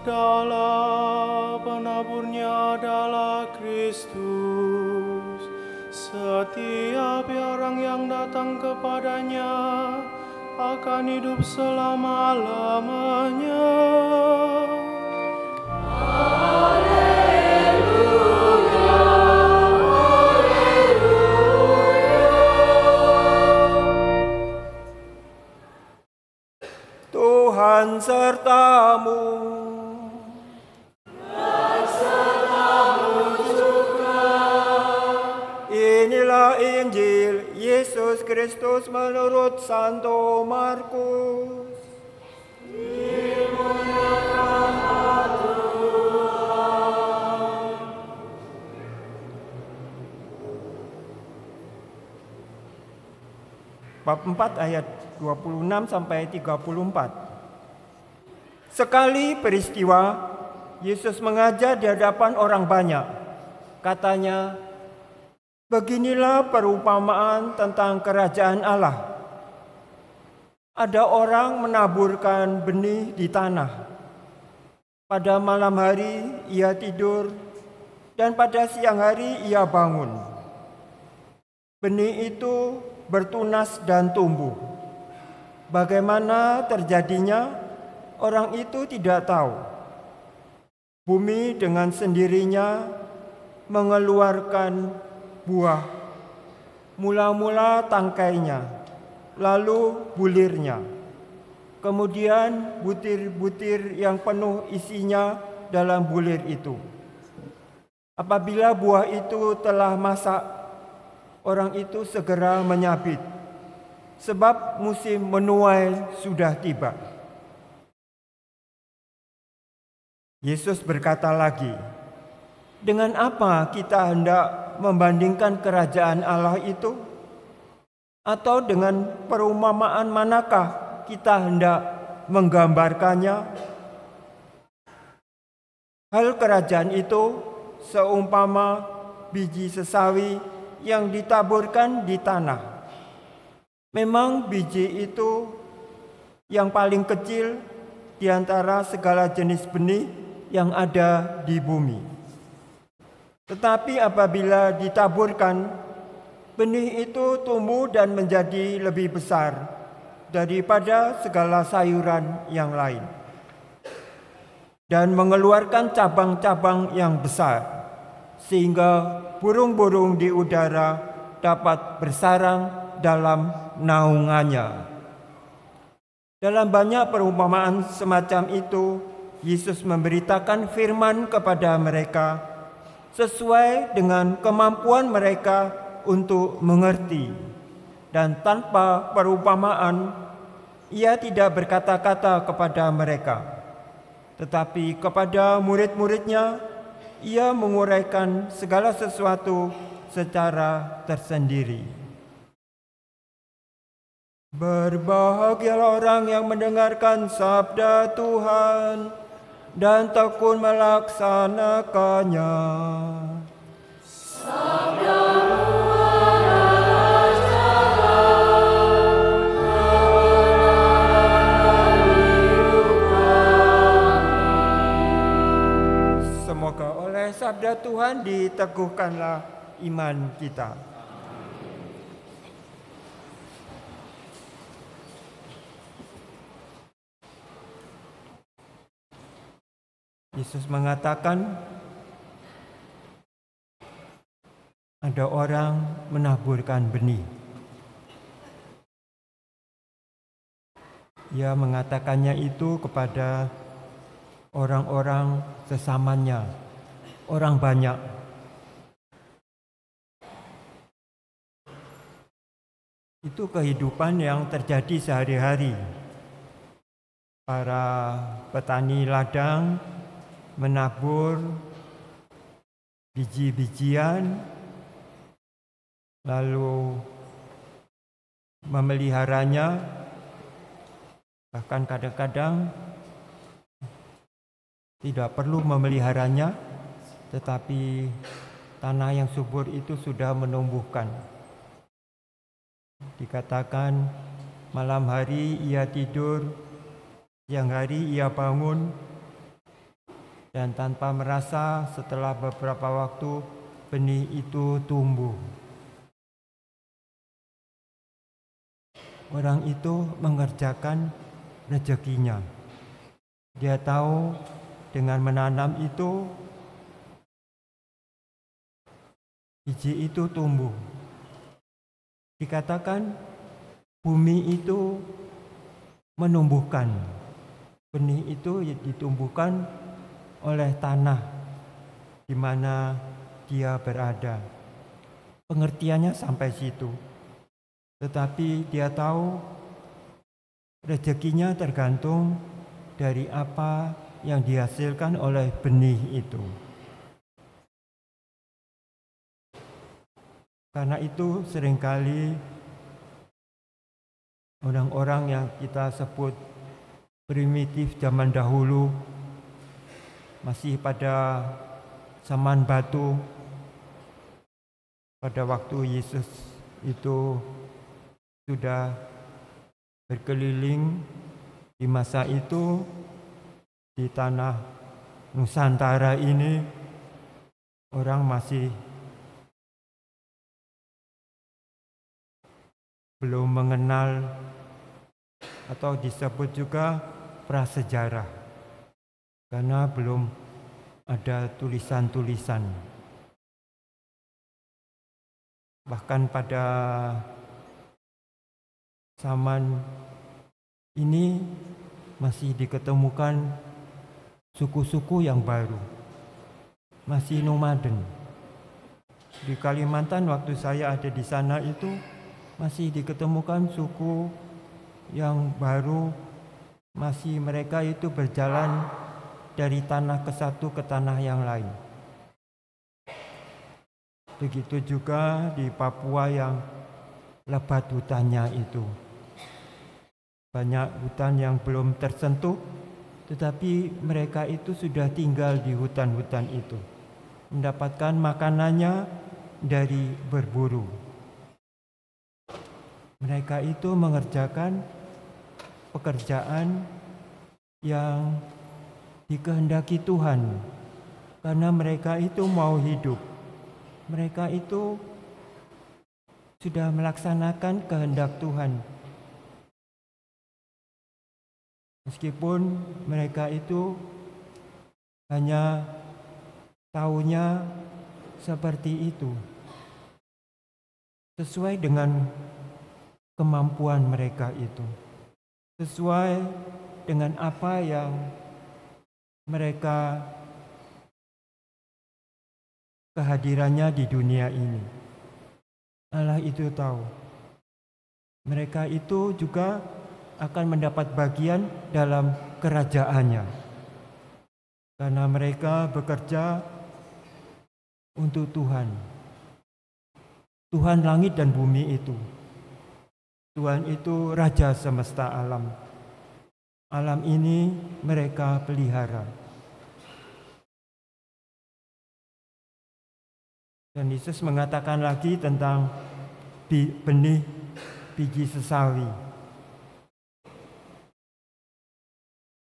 adalah, penaburnya adalah Kristus. Setiap orang yang datang kepadanya akan hidup selama-lamanya. Tuhan sertamu. Dan sertamu juga. Inilah Injil Yesus Kristus menurut Santo Markus. Dimuliakanlah Tuhan. Bab 4 ayat 26 sampai 34. Sekali peristiwa, Yesus mengajar di hadapan orang banyak. Katanya, beginilah perumpamaan tentang kerajaan Allah. Ada orang menaburkan benih di tanah. Pada malam hari ia tidur, dan pada siang hari ia bangun. Benih itu bertunas dan tumbuh. Bagaimana terjadinya, orang itu tidak tahu. Bumi dengan sendirinya mengeluarkan buah, mula-mula tangkainya, lalu bulirnya. Kemudian butir-butir yang penuh isinya dalam bulir itu. Apabila buah itu telah masak, orang itu segera menyabit, sebab musim menuai sudah tiba. Yesus berkata lagi, dengan apa kita hendak membandingkan kerajaan Allah itu? Atau dengan perumpamaan manakah kita hendak menggambarkannya? Hal kerajaan itu seumpama biji sesawi yang ditaburkan di tanah. Memang biji itu yang paling kecil di antara segala jenis benih yang ada di bumi. Tetapi apabila ditaburkan, benih itu tumbuh dan menjadi lebih besar daripada segala sayuran yang lain, dan mengeluarkan cabang-cabang yang besar, sehingga burung-burung di udara dapat bersarang dalam naungannya. Dalam banyak perumpamaan semacam itu, Yesus memberitakan firman kepada mereka sesuai dengan kemampuan mereka untuk mengerti. Dan tanpa perumpamaan, ia tidak berkata-kata kepada mereka. Tetapi kepada murid-muridnya, ia menguraikan segala sesuatu secara tersendiri. Berbahagialah orang yang mendengarkan sabda Tuhan dan tekun melaksanakannya. Sabda-Mu adalah jalan kebenaran hidup kami. Semoga oleh sabda Tuhan diteguhkanlah iman kita. Yesus mengatakan, ada orang menaburkan benih. Ia mengatakannya itu kepada orang-orang sesamanya, orang banyak. Itu kehidupan yang terjadi sehari-hari. Para petani ladang menabur biji-bijian, lalu memeliharanya, bahkan kadang-kadang tidak perlu memeliharanya, tetapi tanah yang subur itu sudah menumbuhkan. Dikatakan malam hari ia tidur, siang hari ia bangun, Dan tanpa merasa, setelah beberapa waktu benih itu tumbuh. Orang itu mengerjakan rezekinya. Dia tahu dengan menanam itu, biji itu tumbuh. Dikatakan bumi itu menumbuhkan. Benih itu ditumbuhkan oleh tanah di mana dia berada. Pengertiannya sampai situ. Tetapi dia tahu rezekinya tergantung dari apa yang dihasilkan oleh benih itu. Karena itu seringkali orang-orang yang kita sebut primitif zaman dahulu, masih pada zaman batu, pada waktu Yesus itu sudah berkeliling di masa itu di tanah Nusantara ini, orang masih belum mengenal atau disebut juga prasejarah, karena belum ada tulisan-tulisan. Bahkan pada zaman ini masih diketemukan suku-suku yang baru, masih nomaden. Di Kalimantan waktu saya ada di sana itu masih diketemukan suku yang baru, masih mereka itu berjalan dari tanah ke satu ke tanah yang lain. Begitu juga di Papua yang lebat hutannya itu. Banyak hutan yang belum tersentuh, tetapi mereka itu sudah tinggal di hutan-hutan itu, mendapatkan makanannya dari berburu. Mereka itu mengerjakan pekerjaan yang dikehendaki Tuhan, karena mereka itu mau hidup. Mereka itu sudah melaksanakan kehendak Tuhan. Meskipun mereka itu hanya tahunya seperti itu, sesuai dengan kemampuan mereka itu, sesuai dengan apa yang mereka kehadirannya di dunia ini. Allah itu tahu. Mereka itu juga akan mendapat bagian dalam kerajaannya, karena mereka bekerja untuk Tuhan. Tuhan langit dan bumi itu. Tuhan itu Raja semesta alam. Alam ini mereka pelihara. Dan Yesus mengatakan lagi tentang benih biji sesawi.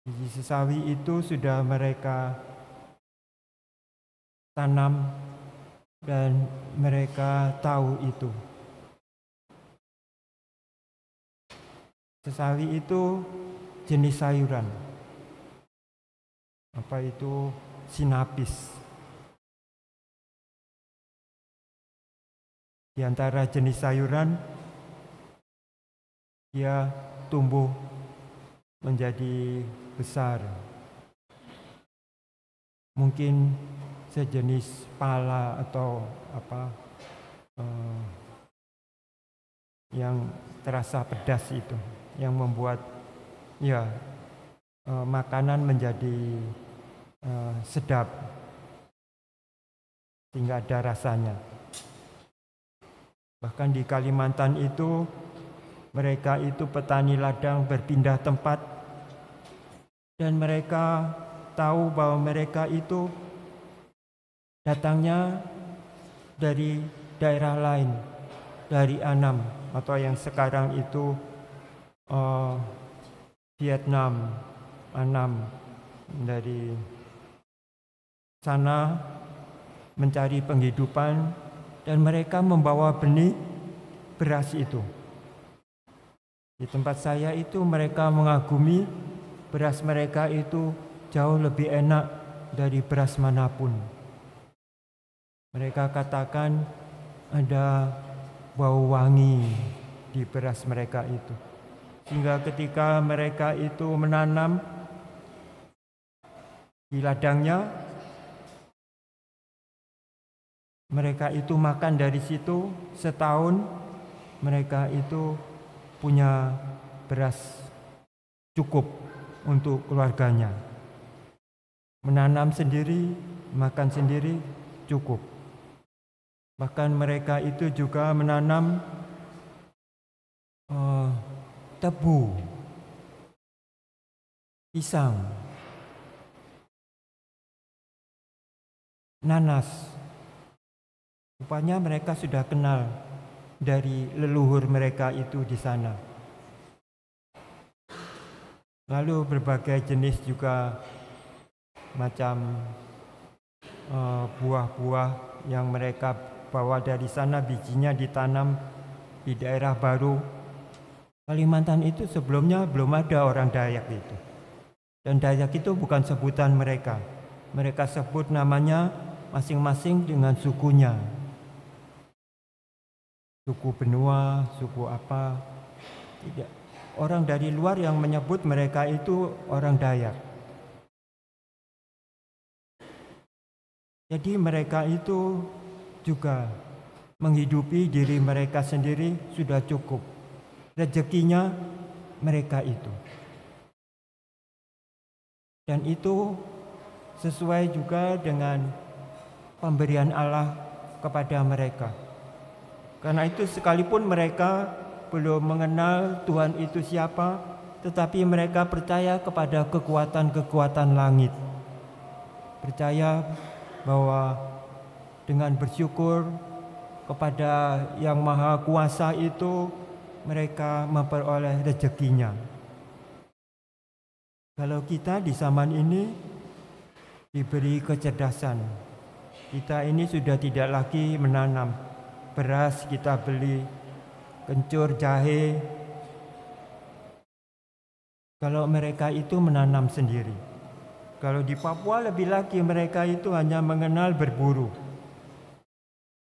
Biji sesawi itu sudah mereka tanam dan mereka tahu itu. Sesawi itu jenis sayuran. Apa itu? Sinapis. Di antara jenis sayuran, dia tumbuh menjadi besar. Mungkin sejenis pala atau apa yang terasa pedas itu, yang membuat makanan menjadi sedap sehingga ada rasanya. Bahkan di Kalimantan itu mereka itu petani ladang berpindah tempat, dan mereka tahu bahwa mereka itu datangnya dari daerah lain, dari Annam atau yang sekarang itu Vietnam, Annam, dari sana mencari penghidupan, dan mereka membawa benih beras itu. Di tempat saya itu mereka mengagumi beras mereka itu jauh lebih enak dari beras manapun. Mereka katakan ada bau wangi di beras mereka itu. Sehingga ketika mereka itu menanam di ladangnya, mereka itu makan dari situ setahun, mereka itu punya beras cukup untuk keluarganya. Menanam sendiri, makan sendiri cukup. Bahkan mereka itu juga menanam tebu, pisang, nanas. Rupanya mereka sudah kenal dari leluhur mereka itu di sana. Lalu berbagai jenis juga macam buah-buah yang mereka bawa dari sana, bijinya ditanam di daerah baru. Kalimantan itu sebelumnya belum ada orang Dayak itu. Dan Dayak itu bukan sebutan mereka. Mereka sebut namanya masing-masing dengan sukunya. Suku Benua, suku apa, tidak. Orang dari luar yang menyebut mereka itu orang Dayak. Jadi mereka itu juga menghidupi diri mereka sendiri sudah cukup. Rezekinya mereka itu. Dan itu sesuai juga dengan pemberian Allah kepada mereka. Karena itu sekalipun mereka belum mengenal Tuhan itu siapa, tetapi mereka percaya kepada kekuatan-kekuatan langit. Percaya bahwa dengan bersyukur kepada Yang Maha Kuasa itu, mereka memperoleh rezekinya. Kalau kita di zaman ini diberi kecerdasan, kita ini sudah tidak lagi menanam beras, kita beli kencur, jahe. Kalau mereka itu menanam sendiri. Kalau di Papua lebih lagi mereka itu hanya mengenal berburu.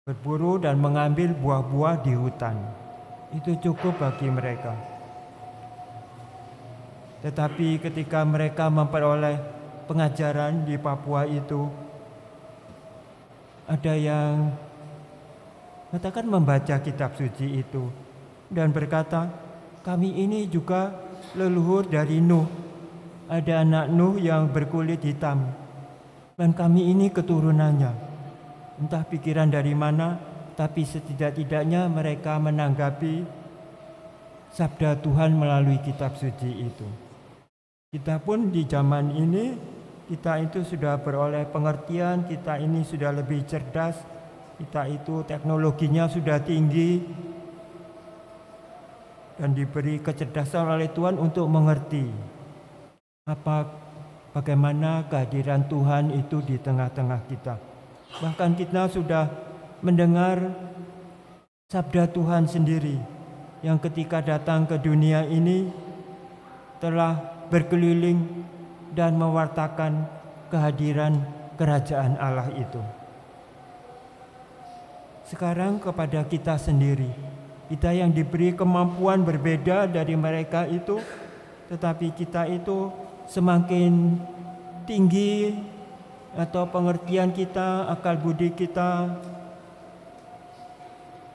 Berburu dan mengambil buah-buah di hutan. Itu cukup bagi mereka. Tetapi ketika mereka memperoleh pengajaran di Papua itu, ada yang katakan membaca kitab suci itu dan berkata, kami ini juga leluhur dari Nuh. Ada anak Nuh yang berkulit hitam dan kami ini keturunannya. Entah pikiran dari mana, tapi setidak-tidaknya mereka menanggapi sabda Tuhan melalui kitab suci itu. Kita pun di zaman ini, kita itu sudah beroleh pengertian, kita ini sudah lebih cerdas, kita itu teknologinya sudah tinggi dan diberi kecerdasan oleh Tuhan untuk mengerti bagaimana kehadiran Tuhan itu di tengah-tengah kita. Bahkan kita sudah mendengar sabda Tuhan sendiri yang ketika datang ke dunia ini telah berkeliling dan mewartakan kehadiran kerajaan Allah itu. Sekarang kepada kita sendiri, kita yang diberi kemampuan berbeda dari mereka itu, tetapi kita itu semakin tinggi atau pengertian kita, akal budi kita,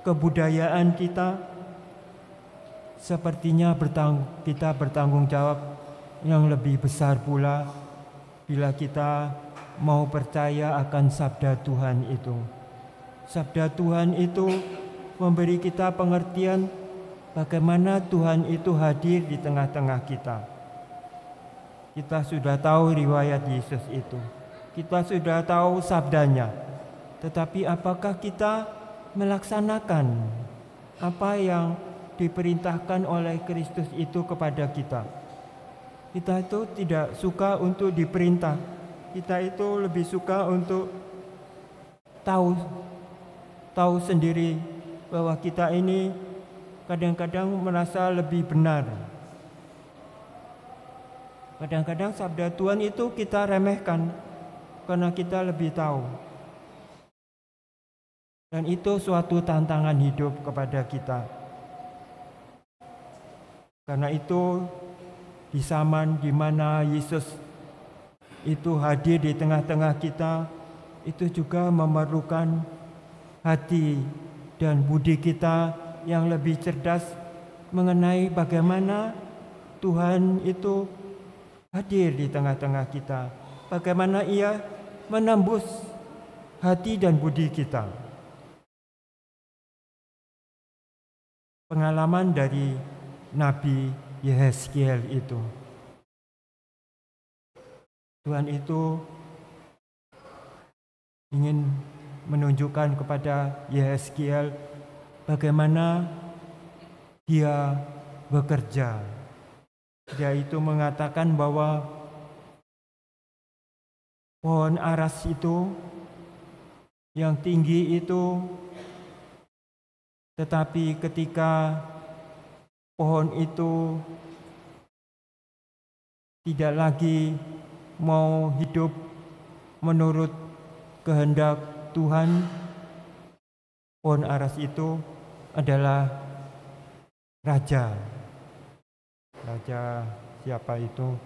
kebudayaan kita, sepertinya kita bertanggung jawab yang lebih besar pula bila kita mau percaya akan sabda Tuhan itu. Sabda Tuhan itu memberi kita pengertian bagaimana Tuhan itu hadir di tengah-tengah kita. Kita sudah tahu riwayat Yesus itu. Kita sudah tahu sabdanya. Tetapi apakah kita melaksanakan apa yang diperintahkan oleh Kristus itu kepada kita? Kita itu tidak suka untuk diperintah, kita itu lebih suka untuk tahu sendiri bahwa kita ini kadang-kadang merasa lebih benar. Kadang-kadang sabda Tuhan itu kita remehkan karena kita lebih tahu. Dan itu suatu tantangan hidup kepada kita. Karena itu di zaman di mana Yesus itu hadir di tengah-tengah kita, itu juga memerlukan hati dan budi kita yang lebih cerdas mengenai bagaimana Tuhan itu hadir di tengah-tengah kita. Bagaimana Ia menembus hati dan budi kita. Pengalaman dari Nabi Yehezkiel itu. Tuhan itu ingin menunjukkan kepada Yehezkiel bagaimana dia bekerja. Dia itu mengatakan bahwa pohon aras itu yang tinggi itu, tetapi ketika pohon itu tidak lagi mau hidup menurut kehendak Tuhan, pohon aras itu adalah raja. Raja siapa itu?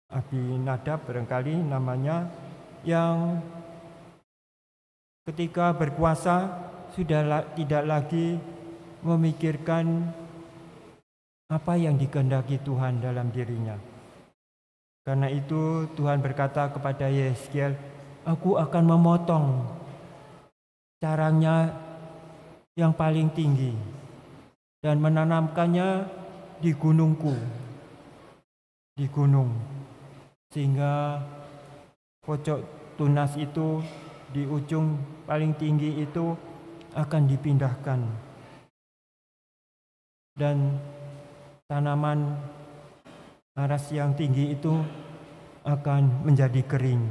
Abinadab barangkali namanya, yang ketika berkuasa sudah tidak lagi memikirkan apa yang dikehendaki Tuhan dalam dirinya. Karena itu Tuhan berkata kepada Yehezkiel, aku akan memotong carangnya yang paling tinggi dan menanamkannya di gunungku, di gunung, sehingga pojok tunas itu di ujung paling tinggi itu akan dipindahkan dan tanaman aras yang tinggi itu akan menjadi kering,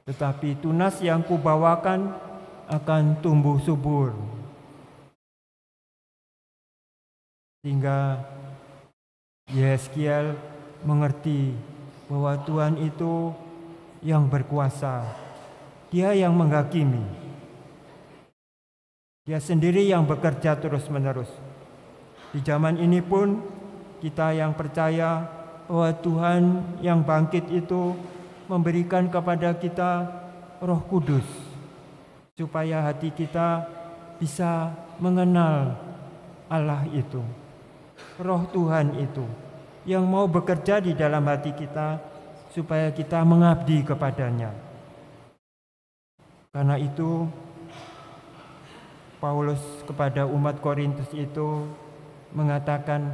tetapi tunas yang kubawakan akan tumbuh subur. Sehingga Yehezkiel mengerti bahwa Tuhan itu yang berkuasa. Dia yang menghakimi. Dia sendiri yang bekerja terus-menerus. Di zaman ini pun kita yang percaya bahwa Tuhan yang bangkit itu memberikan kepada kita Roh Kudus, supaya hati kita bisa mengenal Allah itu, Roh Tuhan itu, yang mau bekerja di dalam hati kita supaya kita mengabdi kepadanya. Karena itu Paulus kepada umat Korintus itu mengatakan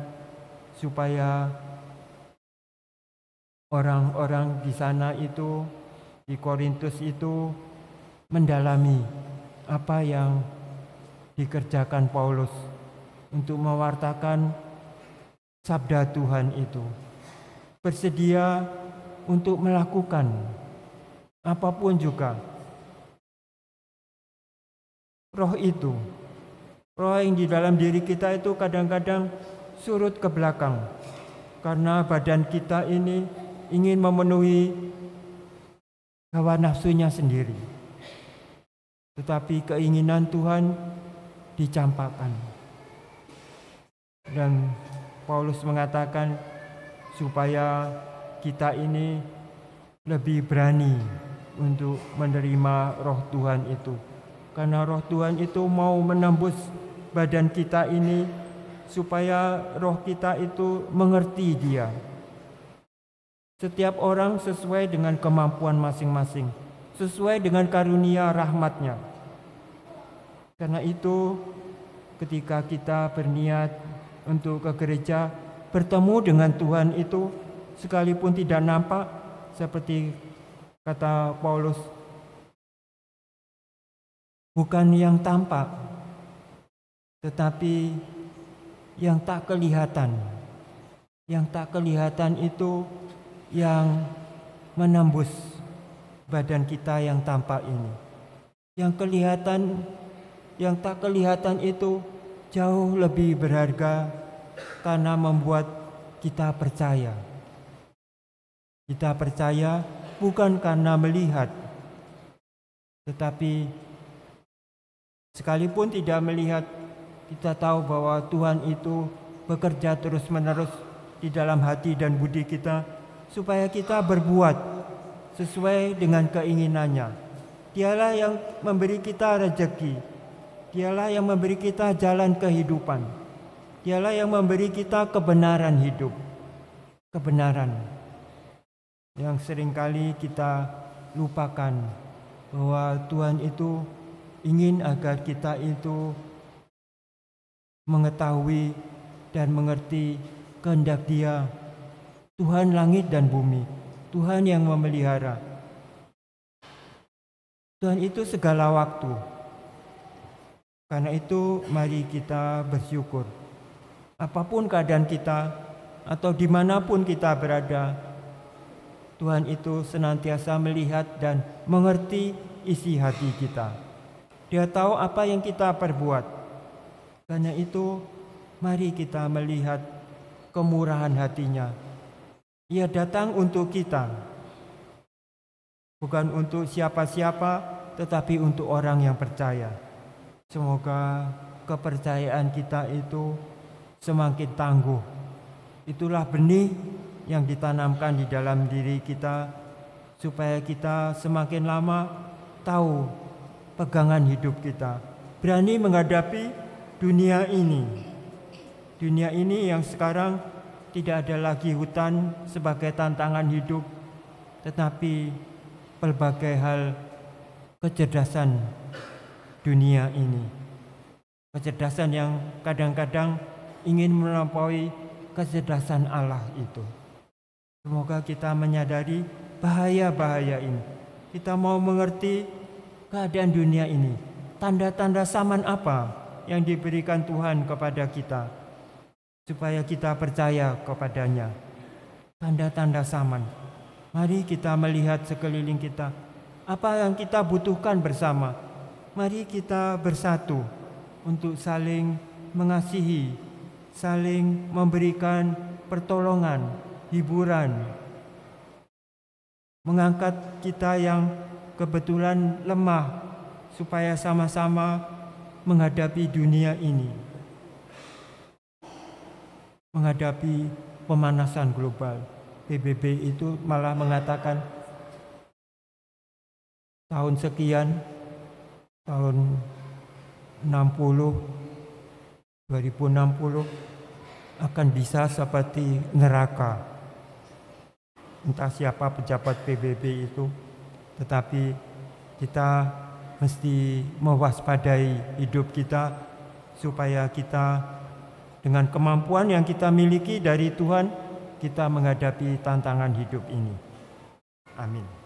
supaya orang-orang di sana itu, di Korintus itu, mendalami apa yang dikerjakan Paulus untuk mewartakan sabda Tuhan itu. Bersedia untuk melakukan apapun juga. Roh itu, roh yang di dalam diri kita itu kadang-kadang surut ke belakang karena badan kita ini ingin memenuhi hawa nafsunya sendiri. Tetapi keinginan Tuhan dicampakkan. Dan Paulus mengatakan supaya kita ini lebih berani untuk menerima Roh Tuhan itu. Karena Roh Tuhan itu mau menembus badan kita ini supaya roh kita itu mengerti Dia. Setiap orang sesuai dengan kemampuan masing-masing, sesuai dengan karunia rahmat-Nya. Karena itu ketika kita berniat untuk ke gereja, bertemu dengan Tuhan itu, sekalipun tidak nampak, seperti kata Paulus, bukan yang tampak, tetapi yang tak kelihatan. Yang tak kelihatan itu yang menembus badan kita yang tampak ini. Yang kelihatan, yang tak kelihatan itu jauh lebih berharga karena membuat kita percaya. Kita percaya bukan karena melihat, tetapi sekalipun tidak melihat, kita tahu bahwa Tuhan itu bekerja terus-menerus di dalam hati dan budi kita supaya kita berbuat sesuai dengan keinginannya. Dialah yang memberi kita rezeki. Dialah yang memberi kita jalan kehidupan. Dialah yang memberi kita kebenaran hidup. Kebenaran yang seringkali kita lupakan bahwa Tuhan itu ingin agar kita itu mengetahui dan mengerti kehendak Dia, Tuhan langit dan bumi, Tuhan yang memelihara. Tuhan itu segala waktu. Karena itu mari kita bersyukur. Apapun keadaan kita atau dimanapun kita berada, Tuhan itu senantiasa melihat dan mengerti isi hati kita. Dia tahu apa yang kita perbuat. Karena itu mari kita melihat kemurahan hatinya. Ia datang untuk kita, bukan untuk siapa-siapa, tetapi untuk orang yang percaya. Semoga kepercayaan kita itu semakin tangguh. Itulah benih yang ditanamkan di dalam diri kita, supaya kita semakin lama tahu pegangan hidup kita, berani menghadapi dunia ini. Dunia ini yang sekarang tidak ada lagi hutan sebagai tantangan hidup, tetapi pelbagai hal kecerdasan dunia ini. Kecerdasan yang kadang-kadang ingin melampaui kecerdasan Allah itu. Semoga kita menyadari bahaya-bahaya ini. Kita mau mengerti keadaan dunia ini. Tanda-tanda zaman apa yang diberikan Tuhan kepada kita, supaya kita percaya kepadanya. Tanda-tanda zaman. Mari kita melihat sekeliling kita. Apa yang kita butuhkan bersama. Mari kita bersatu untuk saling mengasihi, saling memberikan pertolongan, hiburan, mengangkat kita yang kebetulan lemah, supaya sama-sama menghadapi dunia ini, menghadapi pemanasan global. PBB itu malah mengatakan tahun sekian, tahun 2060 akan bisa seperti neraka. Entah siapa pejabat PBB itu, tetapi kita mesti mewaspadai hidup kita, supaya kita dengan kemampuan yang kita miliki dari Tuhan, kita menghadapi tantangan hidup ini. Amin.